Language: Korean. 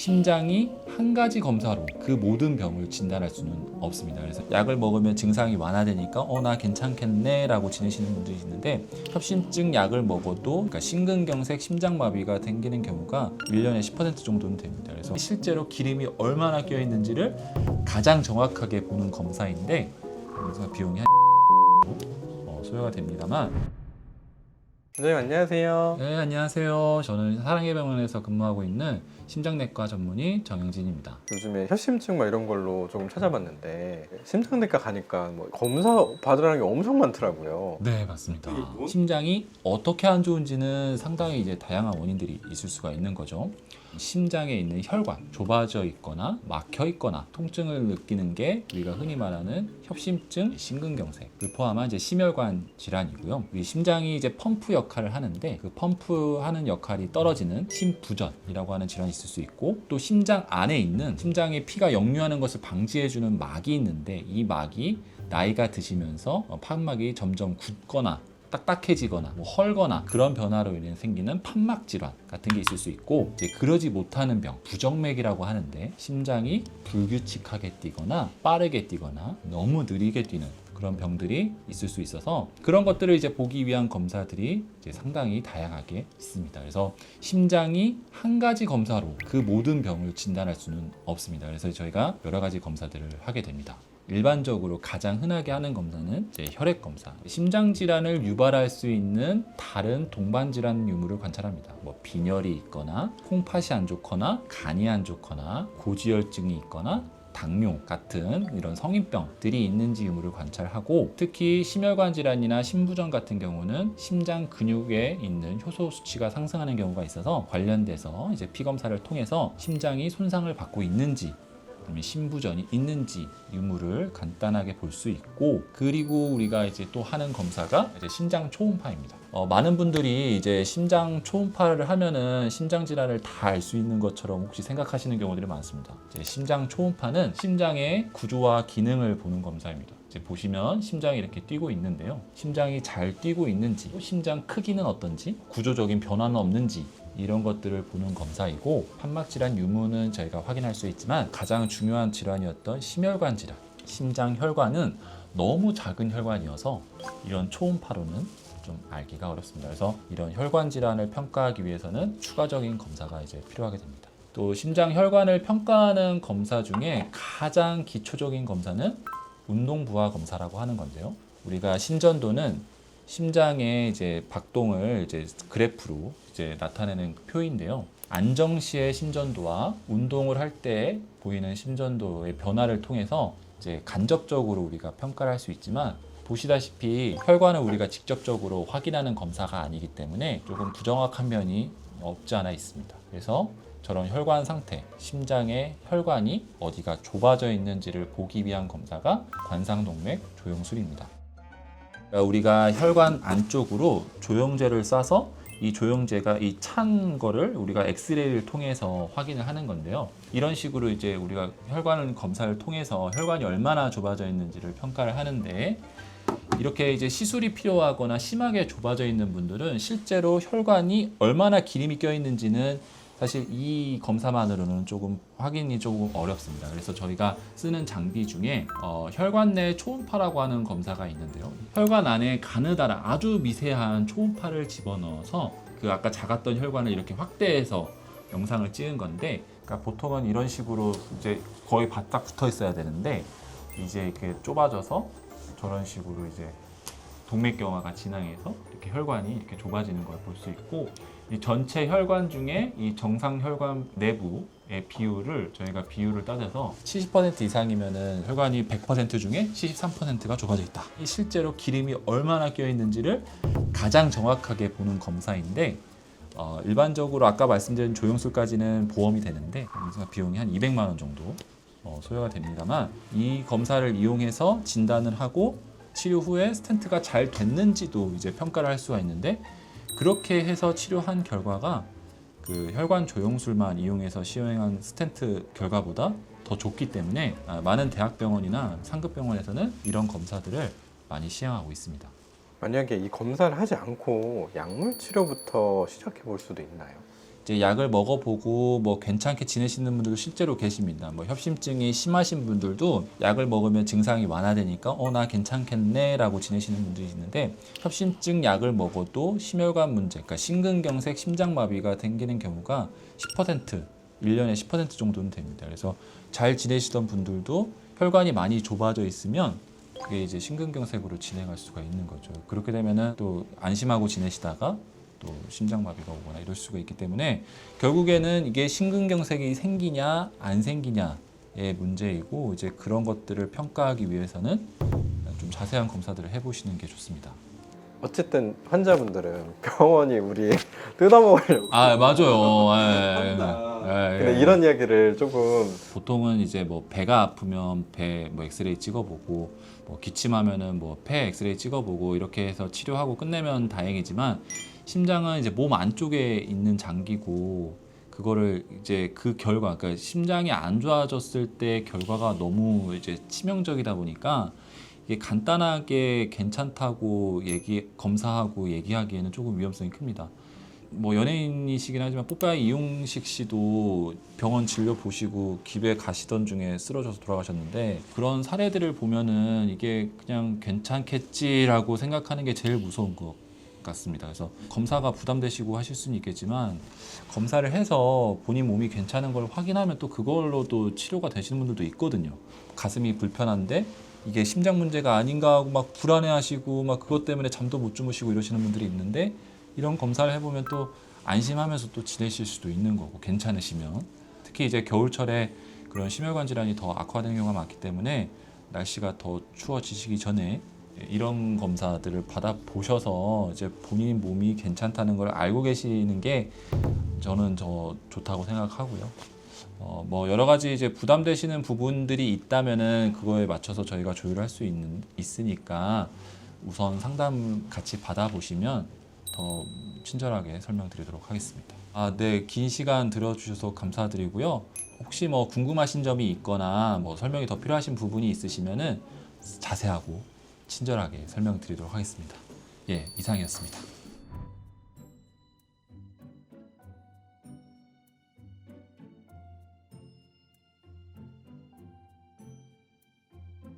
심장이 한 가지 검사로 그 모든 병을 진단할 수는 없습니다. 그래서 약을 먹으면 증상이 완화되니까 나 괜찮겠네 라고 지내시는 분들이 있는데, 협심증 약을 먹어도 그러니까 심근경색, 심장마비가 생기는 경우가 1년에 10% 정도는 됩니다. 그래서 실제로 기름이 얼마나 껴 있는지를 가장 정확하게 보는 검사인데, 그래서 비용이 한 소요가 됩니다만. 선생님 안녕하세요. 네, 안녕하세요. 저는 사랑의 병원에서 근무하고 있는 심장내과 전문의 정영진입니다. 요즘에 협심증 막 이런 걸로 조금 찾아봤는데 심장내과 가니까 뭐 검사 받으라는 게 엄청 많더라고요. 네, 맞습니다. 심장이 어떻게 안 좋은지는 상당히 이제 다양한 원인들이 있을 수가 있는 거죠. 심장에 있는 혈관 좁아져 있거나 막혀 있거나 통증을 느끼는 게 우리가 흔히 말하는 협심증, 심근경색을 포함한 이제 심혈관 질환이고요. 우리 심장이 이제 펌프 역할을 하는데, 그 펌프하는 역할이 떨어지는 심부전이라고 하는 질환이 있을 수 있고, 또 심장 안에 있는 심장에 피가 역류하는 것을 방지해주는 막이 있는데, 이 막이 나이가 드시면서 판막이 점점 굳거나 딱딱해지거나 헐거나 그런 변화로 인해 생기는 판막 질환 같은 게 있을 수 있고, 이제 그러지 못하는 병, 부정맥이라고 하는데, 심장이 불규칙하게 뛰거나 빠르게 뛰거나 너무 느리게 뛰는 그런 병들이 있을 수 있어서, 그런 것들을 이제 보기 위한 검사들이 이제 상당히 다양하게 있습니다. 그래서 심장이 한 가지 검사로 그 모든 병을 진단할 수는 없습니다. 그래서 저희가 여러 가지 검사들을 하게 됩니다. 일반적으로 가장 흔하게 하는 검사는 이제 혈액 검사, 심장 질환을 유발할 수 있는 다른 동반 질환 유무를 관찰합니다. 뭐 빈혈이 있거나 콩팥이 안 좋거나 간이 안 좋거나 고지혈증이 있거나 당뇨 같은 이런 성인병들이 있는지 유무를 관찰하고, 특히 심혈관 질환이나 심부전 같은 경우는 심장 근육에 있는 효소 수치가 상승하는 경우가 있어서 관련돼서 이제 피 검사를 통해서 심장이 손상을 받고 있는지, 심부전이 있는지 유무를 간단하게 볼 수 있고, 그리고 우리가 이제 또 하는 검사가 이제 심장 초음파입니다. 많은 분들이 이제 심장 초음파를 하면은 심장 질환을 다 알 수 있는 것처럼 혹시 생각하시는 경우들이 많습니다. 이제 심장 초음파는 심장의 구조와 기능을 보는 검사입니다. 이제 보시면 심장이 이렇게 뛰고 있는데요. 심장이 잘 뛰고 있는지, 심장 크기는 어떤지, 구조적인 변화는 없는지, 이런 것들을 보는 검사이고, 판막 질환 유무는 저희가 확인할 수 있지만 가장 중요한 질환이었던 심혈관 질환, 심장 혈관은 너무 작은 혈관이어서 이런 초음파로는 좀 알기가 어렵습니다. 그래서 이런 혈관 질환을 평가하기 위해서는 추가적인 검사가 이제 필요하게 됩니다. 또 심장 혈관을 평가하는 검사 중에 가장 기초적인 검사는 운동 부하 검사라고 하는 건데요. 우리가 심전도는 심장의 이제 박동을 이제 그래프로 이제 나타내는 표인데요. 안정 시의 심전도와 운동을 할 때 보이는 심전도의 변화를 통해서 이제 간접적으로 우리가 평가를 할 수 있지만, 보시다시피 혈관을 우리가 직접적으로 확인하는 검사가 아니기 때문에 조금 부정확한 면이 없지 않아 있습니다. 그래서 저런 혈관 상태, 심장의 혈관이 어디가 좁아져 있는지를 보기 위한 검사가 관상동맥 조영술입니다. 우리가 혈관 안쪽으로 조영제를 쏴서 이 조영제가 이 찬 거를 우리가 엑스레이를 통해서 확인을 하는 건데요. 이런 식으로 이제 우리가 혈관 검사를 통해서 혈관이 얼마나 좁아져 있는지를 평가를 하는데, 이렇게 이제 시술이 필요하거나 심하게 좁아져 있는 분들은 실제로 혈관이 얼마나 기름이 껴 있는지는 사실 이 검사만으로는 조금 확인이 조금 어렵습니다. 그래서 저희가 쓰는 장비 중에 혈관 내 초음파라고 하는 검사가 있는데요. 혈관 안에 가느다란 아주 미세한 초음파를 집어넣어서 그 아까 작았던 혈관을 이렇게 확대해서 영상을 찍은 건데, 그러니까 보통은 이런 식으로 이제 거의 바짝 붙어 있어야 되는데, 이제 이렇게 좁아져서 저런 식으로 이제 동맥경화가 진행해서 이렇게 혈관이 이렇게 좁아지는 걸 볼 수 있고, 이 전체 혈관 중에 이 정상 혈관 내부의 비율을 저희가 비율을 따져서 70% 이상이면은 혈관이 100% 중에 73%가 좁아져 있다. 실제로 기름이 얼마나 껴 있는지를 가장 정확하게 보는 검사인데, 일반적으로 아까 말씀드린 조영술까지는 보험이 되는데 비용이 한 200만 원 정도 소요가 됩니다만, 이 검사를 이용해서 진단을 하고 치료 후에 스텐트가 잘 됐는지도 이제 평가를 할 수가 있는데, 그렇게 해서 치료한 결과가 그 혈관 조영술만 이용해서 시행한 스텐트 결과보다 더 좋기 때문에 많은 대학병원이나 상급병원에서는 이런 검사들을 많이 시행하고 있습니다. 만약에 이 검사를 하지 않고 약물 치료부터 시작해 볼 수도 있나요? 이제 약을 먹어보고 뭐 괜찮게 지내시는 분들도 실제로 계십니다. 뭐 협심증이 심하신 분들도 약을 먹으면 증상이 완화되니까 나 괜찮겠네라고 지내시는 분들이 있는데 협심증 약을 먹어도 심혈관 문제, 그러니까 심근경색, 심장마비가 생기는 경우가 10%, 1년에 10% 정도는 됩니다. 그래서 잘 지내시던 분들도 혈관이 많이 좁아져 있으면 그게 이제 심근경색으로 진행할 수가 있는 거죠. 그렇게 되면은 또 안심하고 지내시다가 또 심장마비가 오거나 이럴 수가 있기 때문에 결국에는 이게 심근경색이 생기냐 안 생기냐의 문제이고 이제 그런 것들을 평가하기 위해서는 좀 자세한 검사들을 해보시는 게 좋습니다. 어쨌든 환자분들은 병원이 우리 뜯어먹으려고 아 맞아요. 근데 이런 이야기를 조금 보통은 이제 뭐 배가 아프면 배 뭐 엑스레이 찍어보고 뭐 기침하면은 뭐 폐 엑스레이 찍어보고 이렇게 해서 치료하고 끝내면 다행이지만 심장은 이제 몸 안쪽에 있는 장기고 그거를 이제 그 결과, 그러니까 심장이 안 좋아졌을 때 결과가 너무 이제 치명적이다 보니까 이게 간단하게 괜찮다고 검사하고 얘기하기에는 조금 위험성이 큽니다. 뭐 연예인이시긴 하지만 뽀빠이 이용식 씨도 병원 진료 보시고 집에 가시던 중에 쓰러져서 돌아가셨는데 그런 사례들을 보면은 이게 그냥 괜찮겠지라고 생각하는 게 제일 무서운 것 같습니다. 그래서 검사가 부담되시고 하실 수는 있겠지만 검사를 해서 본인 몸이 괜찮은 걸 확인하면 또 그걸로 또 치료가 되시는 분들도 있거든요. 가슴이 불편한데 이게 심장 문제가 아닌가 하고 막 불안해하시고 막 그것 때문에 잠도 못 주무시고 이러시는 분들이 있는데 이런 검사를 해보면 또 안심하면서 또 지내실 수도 있는 거고 괜찮으시면 특히 이제 겨울철에 그런 심혈관 질환이 더 악화되는 경우가 많기 때문에 날씨가 더 추워지시기 전에 이런 검사들을 받아보셔서 이제 본인 몸이 괜찮다는 걸 알고 계시는 게 저는 좋다고 생각하고요. 뭐 여러 가지 이제 부담되시는 부분들이 있다면은 그거에 맞춰서 저희가 조율할 수 있으니까 우선 상담 같이 받아보시면 더 친절하게 설명드리도록 하겠습니다. 네, 긴 시간 들어주셔서 감사드리고요. 혹시 뭐 궁금하신 점이 있거나 뭐 설명이 더 필요하신 부분이 있으시면은 자세하고 친절하게 설명드리도록 하겠습니다. 예, 이상이었습니다.